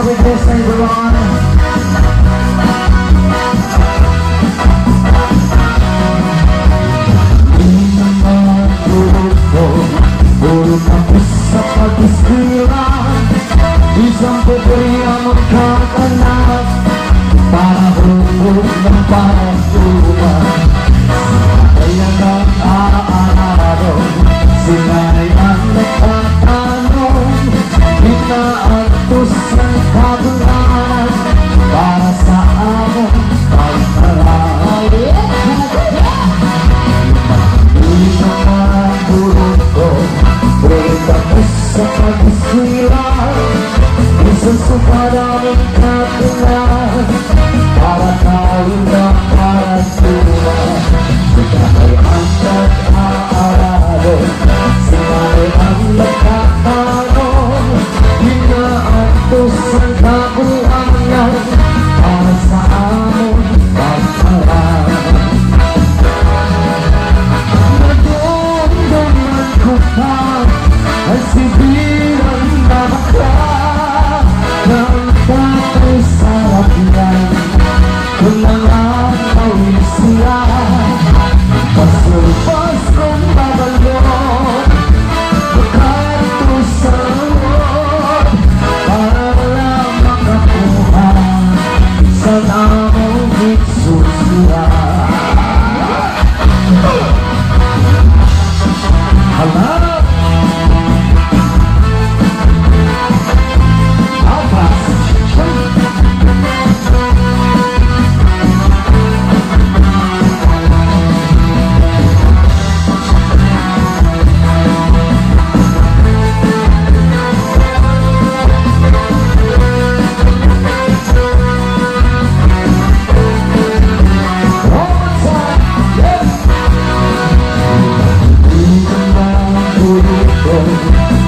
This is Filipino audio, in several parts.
with this, everyone. Puro tapos sa pag-iskila, isang pupuri ang magkakanap para hubog ng pagtuwa. Kaya nang aararo, sinay ang nagtatanong, inaatos ng kabulan para sa among pagkaraan. Hindi naman burot ko, puro tapos sa pag-iskila, isang sumada ng kabulan para tayo na pagtuwa. Sinay ang nag-aararo, sinay ang nagtatanong, inaatos ang kabulan para sa among pagkaraan. Nadamdaman ko pa ang sibiran na bakla na ang tatay sa labihan ko lang ang mawis siya. Pasulpas kong babalot, bukato sa loob para lang makakuha sa namong itsusiya. Hello?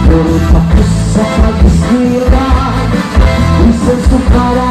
Puro tapos sa pag-iskila, isang sukara